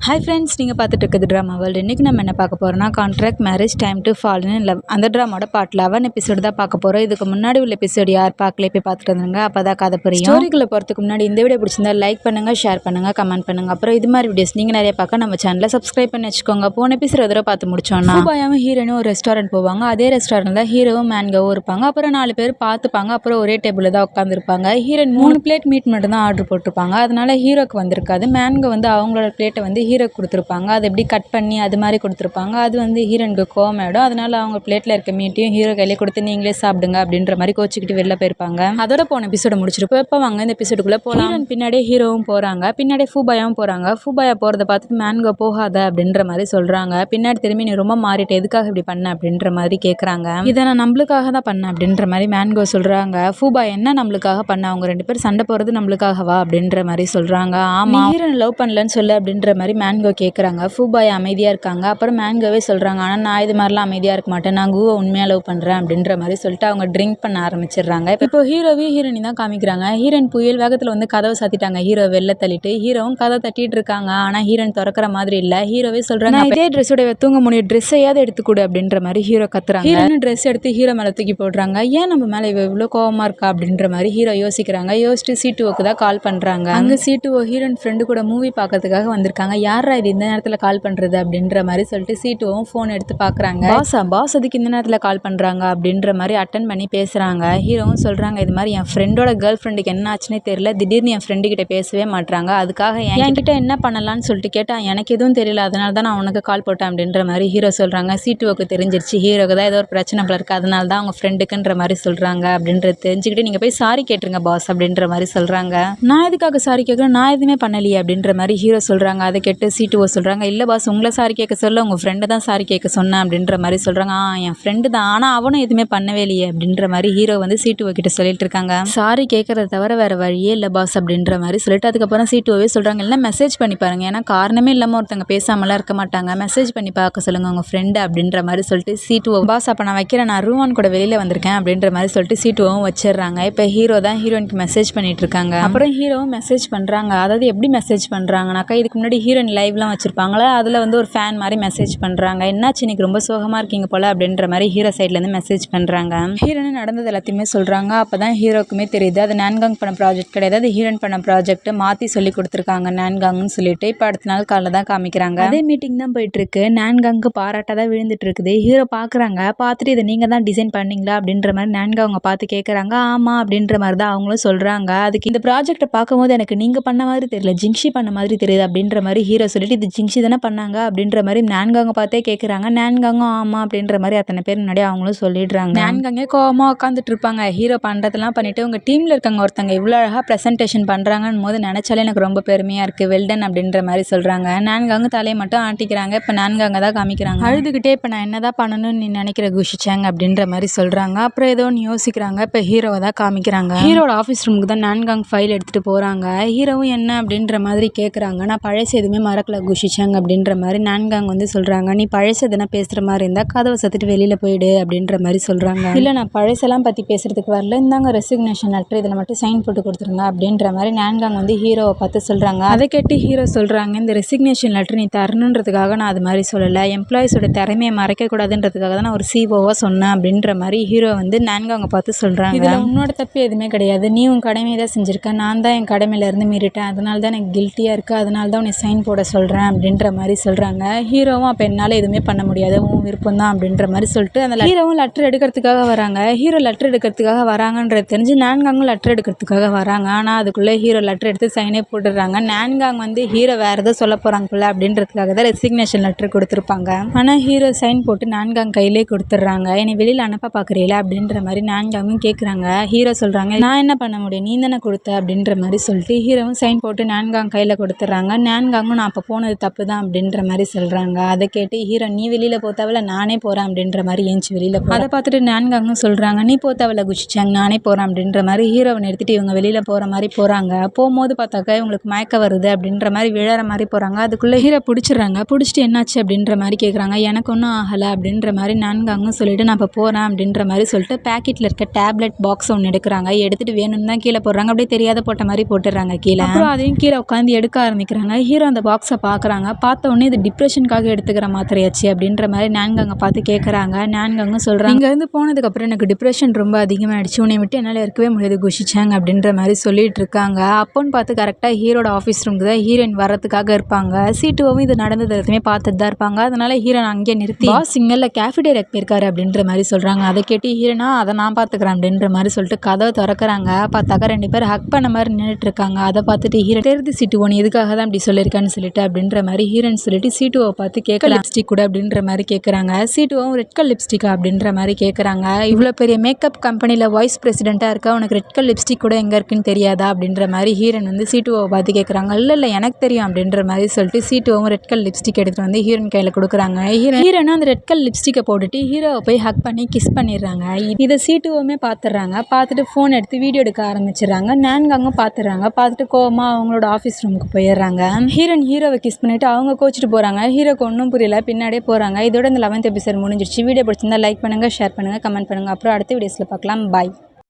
Hi friends, நீங்கள் பார்த்துட்டு இருக்கிறது ட்ராமா வேர்ல்டு. இன்றைக்கி நம்ம என்ன பார்க்க போகிறோம்னா, contract marriage time to fall in love அந்த ட்ராமாவோட பார்ட் 11 எபிசோடு தான் பார்க்க போகிறோம். இதுக்கு முன்னாடி உள்ள எபிசோடு யார் பார்க்கல போய் பார்த்துட்டு வந்துருங்க, அப்போ தான் கதை புரியும். ஸ்டோரிக்குள்ளே போகிறதுக்கு முன்னாடி இந்த வீடியோ பிடிச்சிருந்தா லைக் பண்ணுங்கள், ஷேர் பண்ணுங்கள், கமெண்ட் பண்ணுங்கள். அப்புறம் இது மாதிரி வீடியோஸ் நீங்கள் நிறைய பார்க்க நம்ம சேனலில் சப்ஸ்கிரைப் பண்ணி வச்சுக்கோங்க. போன எபிசோடு எதிர பார்த்து முடிச்சோன்னா சூபாயாவும் ஹீரோனும் ஒரு ரெஸ்டாரண்ட் போவாங்க. அதே ரெஸ்டாரண்ட்டில் தான் ஹீரோவும் மேன்காவும் இருப்பாங்க. அப்புறம் 4 பேர் பார்த்துப்பாங்க. அப்புறம் ஒரே டேபிளில் தான் உட்காந்துருப்பாங்க. ஹீரோயின் 3 பிளேட் மீட் மட்டும் தான் ஆர்டர் போட்டிருப்பாங்க. அதனால ஹீரோக்கு வந்திருக்காது. மேன்கா வந்து அவங்களோட பிளேட்டை வந்து ஹீரோக்கு கொடுத்துருப்பாங்க. அது எப்படி கட் பண்ணி அது மாதிரி கொடுத்துருப்பாங்க. அது வந்து ஹீரோனுக்கு கோவமாயிடும். அதனால அவங்க பிளேட்டில் இருக்க மீட்டையும் ஹீரோ கையிலே கொடுத்து நீங்களே சாப்பிடுங்க அப்படின்ற மாதிரி கோச்சிக்கிட்டு வெளில போயிருப்பாங்க. அதோட போன எபிசோட முடிச்சிருப்போம். இப்போ வாங்க இந்த எபிசோடுக்குள்ளே போகலாம். பின்னாடியே ஹீரோவும் போகிறாங்க, பின்னாடியே ஃபூபாயாவும் போகிறாங்க. ஃபூபாயா போகிறத பார்த்துட்டு மேன்கா போகாத அப்படின்ற மாதிரி சொல்கிறாங்க. பின்னாடி திரும்பி நீ ரொம்ப மாறிட்டு எதுக்காக இப்படி பண்ண அப்படின்ற மாதிரி கேட்குறாங்க. இதை நான் நம்மளுக்காக தான் பண்ணேன் அப்படின்ற மாதிரி மேன்கா சொல்கிறாங்க. ஃபூபாயா என்ன நம்மளுக்காக பண்ண, அவங்க 2 பேர் சண்டை போகிறது நம்மளுக்காகவா அப்படின்ற மாதிரி சொல்கிறாங்க. ஆமாம், ஹீரோனை லவ் பண்ணலன்னு சொல்லு அப்படின்ற மாதிரி மேன்கா கேட்குறாங்க. ஃபூபாயா அமைதியாக இருக்காங்க. அப்புறம் மேன்காவே சொல்கிறாங்க, ஆனால் நான் இது மாதிரிலாம் அமைதியாக இருக்க மாட்டேன், நான் கூவை உண்மையாக லவ் பண்ணுறேன் அப்படின்ற மாதிரி சொல்லிட்டு அவங்க ட்ரிங்க் பண்ண ஆரம்பிச்சிடுறாங்க. இப்போ ஹீரோவே ஹீரோனி தான் காமிக்கிறாங்க. ஹீரோயின் புயல் வேகத்தில் வந்து கதவை சாத்திட்டாங்க. ஹீரோ வெளில தள்ளிட்டு ஹீரோவும் கதை தட்டிட்டு இருக்காங்க. ஆனால் ஹீரோயின் திறக்கிற மாதிரி இல்லை. ஹீரோவே சொல்கிறாங்க, இதே ட்ரெஸ்ஸோட தூங்க முடியும் ட்ரெஸ்ஸையாவது எடுத்துக்கூடு அப்படின்ற மாதிரி ஹீரோ கத்துறாங்க. ஹீரோயின் ட்ரெஸ் எடுத்து ஹீரோ மேலே தூக்கி போடுறாங்க. ஏன் நம்ம மேலே இவ்வளோ கோவமாக இருக்கா அப்படின்ற மாதிரி ஹீரோ யோசிக்கிறாங்க. யோசிச்சுட்டு C2O தான் கால் பண்ணுறாங்க. அங்கே C2O ஹீரோயின் ஃப்ரெண்டு கூட மூவி பார்க்கறதுக்காக வந்திருக்காங்க. யாரா இது இந்த நேரத்தில் கால் பண்ணுறது அப்படின்ற மாதிரி சொல்லிட்டு C2O ஃபோன் எடுத்து பார்க்குறாங்க. பாஸ் அதுக்கு இந்த நேரத்தில் கால் பண்ணுறாங்க அப்படின்ற மாதிரி அட்டன் பண்ணி பேசுகிறாங்க. ஹீரோவும் சொல்கிறாங்க, இது மாதிரி என் ஃப்ரெண்டோட கேர்ள் ஃப்ரெண்டுக்கு என்ன ஆச்சுன்னே தெரியல, திடீர்னு என் ஃப்ரெண்டு கிட்ட பேசவே மாட்டாங்க, அதுக்காக என்கிட்ட என்ன பண்ணலான்னு சொல்லிட்டு கேட்டால் எனக்கு எதுவும் தெரியல, அதனால தான் நான் உனக்கு கால் போட்டேன் அப்படின்ற மாதிரி ஹீரோ சொல்கிறாங்க. C2Oக்கு தெரிஞ்சிருச்சு ஹீரோக்கு தான் ஏதோ ஒரு பிரச்சனை போல இருக்குது, அதனால தான் அவங்க ஃப்ரெண்டுக்குன்ற மாதிரி சொல்கிறாங்க. அப்படின்றது தெரிஞ்சுக்கிட்டு நீங்கள் போய் சாரி கேட்டுருங்க பாஸ் அப்படின்ற மாதிரி சொல்கிறாங்க. நான் எதுக்காக சாரி கேட்குறேன், நான் எதுவுமே பண்ணலையே அப்படின்ற மாதிரி ஹீரோ சொல்கிறாங்க. அதை கேட்டு C2O சொல்கிறாங்க, இல்லை பாஸ் உங்களை சாரி கேட்க சொல்ல உங்கள் ஃப்ரெண்டு தான் சாரி கேட்க சொன்னேன் அப்படின்ற மாதிரி சொல்கிறாங்க. என் ஃப்ரெண்டு தான், ஆனால் அவனும் எதுவுமே பண்ணவே இல்லையே அப்படின்ற மாதிரி ஹீரோ வந்து C2O கிட்ட சொல்லிட்டு இருக்காங்க. சாரி கேட்கறத தவிர வேறு வழியே இல்லை பாஸ் அப்படின்ற மாதிரி சொல்லிட்டு அதுக்கப்புறம் C2Oவே சொல்கிறாங்க, இல்லை மெசேஜ் பண்ணி பாருங்க, ஏன்னா காரணமே இல்லாமல் ஒருத்தங்க பேசாமலாம் இருக்க மாட்டாங்க, மெசேஜ் பண்ணி பார்க்க சொல்லுங்கள் உங்கள் ஃப்ரெண்டு அப்படின்ற மாதிரி சொல்லிட்டு C2O பாஸ் அப்போ நான் வைக்கிறேன், நான் ரூவான் கூட வெளியில் வந்திருக்கேன் அப்படின்ற மாதிரி சொல்லிட்டு C2Oவும் வச்சிடுறாங்க. இப்போ ஹீரோ தான் ஹீரோயினுக்கு மெசேஜ் பண்ணிட்டு இருக்காங்க. அப்புறம் ஹீரோவும் மெசேஜ் பண்ணுறாங்க. அதாவது எப்படி மெசேஜ் பண்ணுறாங்கனாக்கா, இதுக்கு முன்னாடி ஹீரோயின் லைவ்லாம் வச்சிருப்பாங்களா, அதில் வந்து ஒரு ஃபேன் மாதிரி மெசேஜ் பண்ணுறாங்க. என்னாச்சு இன்னைக்கு ரொம்ப சோகமாக இருக்கீங்க போல அப்படின்ற மாதிரி ஹீரோ சைட்லேருந்து மெசேஜ் பண்ணுறாங்க. ஹீரோயின் நடந்தது எல்லாத்தையுமே சொல்கிறாங்க. அப்போ தான் ஹீரோக்குமே தெரியுது அது நான்காங் பண்ண ப்ராஜெக்ட் கிடையாது, அது ஹீரோயின் பண்ண ப்ராஜெக்ட் மாற்றி சொல்லி கொடுத்துருக்காங்க நான்காங்னு சொல்லிட்டு. இப்போ அடுத்த நாள் காலைல தான் காமிக்கிறாங்க. அதே மீட்டிங் தான் போயிட்டு இருக்கு. நான்காங்க்கு பாராட்டாக தான் விழுந்துட்டு இருக்குது. ஹீரோ பார்க்குறாங்க. பார்த்துட்டு இதை நீங்கள் தான் டிசைன் பண்ணீங்களா அப்படின்ற மாதிரி நான்காங்க பார்த்து கேட்குறாங்க. ஆமாம் அப்படின்ற மாதிரி தான் அவங்களும் சொல்கிறாங்க. அதுக்கு இந்த ப்ராஜெக்டை பார்க்கும்போது எனக்கு நீங்கள் பண்ண மாதிரி தெரியல, ஜிங்ஷி பண்ண மாதிரி தெரியுது அப்படின்ற மாதிரி ஹீரோ சொல்லிட்டு, இது ஜிங்ஷி தானே பண்ணாங்க அப்படின்ற மாதிரி நான்காங்க பார்த்தே கேட்குறாங்க. நான்காங்கும் ஆமாம் அப்படின்ற மாதிரி அத்தனை பேர் முன்னாடி அவங்களும் சொல்லிடுறாங்க. நான்காங்கே கோவமாக உட்காந்துட்டு இருப்பாங்க. ஹீரோ பண்ணுறதெல்லாம் பண்ணிட்டு உங்கள் டீமில் இருக்காங்க ஒருத்தங்க இவ்வளோ அழகாக ப்ரெசன்டேஷன் பண்ணுறாங்கன்னு போது நினச்சாலே எனக்கு ரொம்ப பெருமையாக இருக்குது, வெல்டன் அப்படின்ற மாதிரி சொல்கிறாங்க. நான்காங்க தலையை மட்டும் ஆட்டிக்கிறாங்க. இப்போ நான்காங்க தான் காமிக்கிறாங்க. அழுதுகிட்டே இப்போ நான் என்ன தான் பண்ணணும்னு நீ நினைக்கிற குஷிச்சாங்க அப்படின்ற மாதிரி சொல்கிறாங்க. அப்புறம் ஏதோ ஒன்று யோசிக்கிறாங்க. இப்போ ஹீரோவை தான் காமிக்கிறாங்க. ஹீரோட ஆஃபீஸ் ரூமுக்கு தான் நான்காங் ஃபைல் எடுத்துகிட்டு போகிறாங்க. ஹீரோவும் என்ன அப்படின்ற மாதிரி கேட்குறாங்க. நான் பழசு எதுவுமே மறக்கல குஷிச்சாங்க அப்படின்ற மாதிரி நான்காங் வந்து சொல்கிறாங்க. நீ பழசு எதுனா பேசுகிற மாதிரி இருந்தால் கதவை சத்துட்டு வெளியில் போயிடு அப்படின்ற மாதிரி சொல்கிறாங்க. இல்லை நான் பழசெல்லாம் பற்றி பேசுகிறதுக்கு வரல, இந்தாங்க ரெசிக்னேஷன் லெட்டர், இதில் மட்டும் சைன் போட்டு கொடுத்துருங்க அப்படின்ற மாதிரி நான்காங் வந்து ஹீரோவை பார்த்து சொல்கிறாங்க. அதை கேட்டு ஹீரோ சொல்கிறாங்க, இந்த ரெசிக்னேஷன் லெட்டர் நீ தரணுன்றதுக்காக நான் அது மாதிரி சொல்லலை, எம்ப்ளாயிஸோட திறமையை மறைக்கக்கூடாதுன்றதுக்காக தான் நான் ஒரு COவாக சொன்னேன் அப்படின்ற மாதிரி ஹீரோ வந்து நான்காங்க பார்த்து சொல்கிறாங்க. இதில் உன்னோட தப்பு எதுவுமே கிடையாது, நீ உன் கடமையை தான் செஞ்சுருக்க, நான் தான் என் கடமையிலேருந்து மீறிட்டேன், அதனால தான் எனக்கு கில்ட்டியாக இருக்குது, அதனால தான் உன்னை சைன் போட சொல்கிறேன் அப்படின்ற மாதிரி சொல்கிறாங்க. ஹீரோவும் அப்போ என்னால் எதுவுமே பண்ண முடியாது, உன் விருப்பம் தான் அப்படின்ற மாதிரி சொல்லிட்டு அந்த ஹீரோவும் லெட்டர் எடுக்கிறதுக்காக வராங்க. ஹீரோ லெட்டர் எடுக்கிறதுக்காக வராங்கன்றது தெரிஞ்சு நான்காங்கும் லெட்டர் எடுக்கிறதுக்காக வராங்க. ஆனால் அதுக்குள்ளே ஹீரோ லெட்டர் எடுத்து சைனே போட்டுடுறாங்க. நான்காங் வந்து ஹீரோ வேறு எதோ சொல்ல போகிறாங்க போல அப்படின்றதுக்காக தான் ரெசிக்னேஷன் லெட்டர் கொடுத்துருப்பாங்க. ஆனால் ஹீரோ சைன் போட்டு நான்காங் கையிலே கொடுத்துட்றாங்க. என்னை வெளியில் அனுப்ப பார்க்குறீங்களா அப்படின்ற மாதிரி நான்காங்கும் கேட்குறாங்க. ஹீரோ சொல்கிறாங்க, நான் என்ன பண்ண முடியும், நீ தானே கொடுத்த அப்படின்ற மாதிரி சொல்லிட்டு ஹீரோவும் சைன் போட்டு நான்காங் கையில் கொடுத்துட்றாங்க. நான்காங்கும் நான் அப்போ போனது தப்பு தான் அப்படின்ற மாதிரி சொல்கிறாங்க. அதை கேட்டு ஹீரோ, நீ வெளியில் போத்தாவில் நானே போகிறேன் அப்படின்ற மாதிரி ஏஞ்சி வெளியில் போகிறேன். அதை பார்த்துட்டு நான்காங்கும் சொல்கிறாங்க, நீ போத்தாவில் குஷிச்சாங்க நானே போகிறேன் அப்படின்ற மாதிரி ஹீரோவை நிறுத்திட்டு இவங்க வெளியில் போகிற மாதிரி போகிறாங்க. போகும்போது பார்த்தாக்கா இவங்களுக்கு மயக்க வருது அப்படின்ற மாதிரி விழற மாதிரி போகிறாங்க. அதுக்குள்ளே ஹீரோ பிடிச்சிடுறாங்க. பிடிச்சிட்டு என்னாச்சு அப்படின்ற மாதிரி கேட்குறாங்க. எனக்கு ஒன்றும் ஆகலை அப்படின்ற மாதிரி நான்காங்கும் சொல்லிட்டு நான் இப்போ போகிறேன் அப்படின்ற மாதிரி சொல்லிட்டு பேக்கெட்டில் இருக்க டேப்லெட் பாக்ஸ் ஒன்று எடுக்கிறாங்க. எடுத்துகிட்டு வேணும்னு தான் கீழே போடுறாங்க. அப்படியே தெரியாத போட்ட மாதிரி போட்டுடுறாங்க கீழே. அப்புறம் அதையும் கீழே உட்காந்து எடுக்க ஆரம்பிக்கிறாங்க. ஹீரோ அந்த பாக்ஸை பார்க்குறாங்க. பார்த்த உடனே இது டிப்ரெஷனுக்காக எடுத்துக்கிற மாத்திரையாச்சு அப்படின்ற மாதிரி நான்காங்கை பார்த்து கேட்குறாங்க. நான்காங்க சொல்கிறாங்க, இங்கேருந்து போனதுக்கப்புறம் எனக்கு டிப்ரெஷன் ரொம்ப அதிகமாகிடுச்சு, உன்னை விட்டு என்னால் இருக்கவே முடியாது குஷிச்சாங்க அப்படின்ற மாதிரி சொல்லிட்டு இருக்காங்க. அப்போன்னு பார்த்து கரெக்டாக ஹீரோட ஆஃபீஸ் ரூமுக்கு தான் ஹீரோயின் வரதுக்காக இருப்பாங்க. சீட்டுவும் இது நடந்தது எல்லாத்தையுமே பார்த்துட்டு தான் இருப்பாங்க. அதனால ஹீரோன் அங்கேயே நிறுத்தி சிங்கல்ல கேஃபிடேரியாக்கு போயிருக்காரு அப்படின்ற மாதிரி சொல்கிறாங்க. அதை கேட்டு ஹீரோனா அதை நான் பார்த்துக்கிறேன் அப்படின்ற மாதிரி சொல்லிட்டு கதவை திறக்கிறாங்க. பார்த்தாக்கா 2 பேர் ஹக் பண்ண மாதிரி நின்றுட்டு இருக்காங்க. அதை பார்த்துட்டு ஹீரோ தெரிஞ்சு சீட்டுவோ நீ எதுக்காக தான் இப்படி சொல்லியிருக்கான்னு சொல்லிட்டு அப்படின்ற மாதிரி ஹீரோன்னு சொல்லிட்டு சீட்டுவை பார்த்து கேட்க லிப்ஸ்டிக் கூட அப்படின்ற மாதிரி கேட்குறாங்க. சீட்டுவும் ரெட் கலர் லிப்ஸ்டிக்கா அப்படின்ற மாதிரி கேட்குறாங்க. இவ்வளோ பெரிய மேக்கப் கம்பெனியில் வைஸ் பிரசிடென்ட்டாக இருக்கா, உனக்கு ரெட் கலர் லிப்ஸ்டிக் கூட எங்கே இருக்குன்னு தெரியாதா அப்படின்ற மாதிரி ஹீரோன் வந்து சீட்டுவை பார்த்து கேட்குறாங்க. இல்லை எனக்கு தெரியும் அப்படின்ற மாதிரி சொல்லிட்டு சீட்டுவும் ரெட் கலர் லிப்ஸ்டிக் எடுத்துகிட்டு வந்து ஹீரோயின் கையில் கொடுக்குறாங்க. ஹீரோனும் அந்த ரெட் கலர் லிப்ஸ்டிக்கை போட்டுட்டு ஹீரோவை போய் ஹக் பண்ணி கிஸ் பண்ணிடுறாங்க. இதை சீட்டுவுமே பார்த்துடுறாங்க. பார்த்துட்டு ஃபோன் எடுத்து வீடியோ எடுக்க ஆரம்பிச்சிடுறாங்க. நான்காங்க பார்த்துடுறாங்க. பார்த்துட்டு கோவமாக அவங்களோட ஆஃபீஸ் ரூமுக்கு போயிடுறாங்க. ஹீரோவை கிஸ் பண்ணிவிட்டு அவங்க கோச்சிட்டு போகிறாங்க. ஹீரோக்கு ஒன்றும் புரியல, பின்னாடியே போகிறாங்க. இதோட இந்த 11th எபிசோட் முடிஞ்சிருச்சு. வீடியோ பிடிச்சிருந்தா லைக் பண்ணுங்கள், ஷேர் பண்ணுங்கள், கமெண்ட் பண்ணுங்கள். அப்புறம் அடுத்த வீடியோஸில் பார்க்கலாம். பாய்.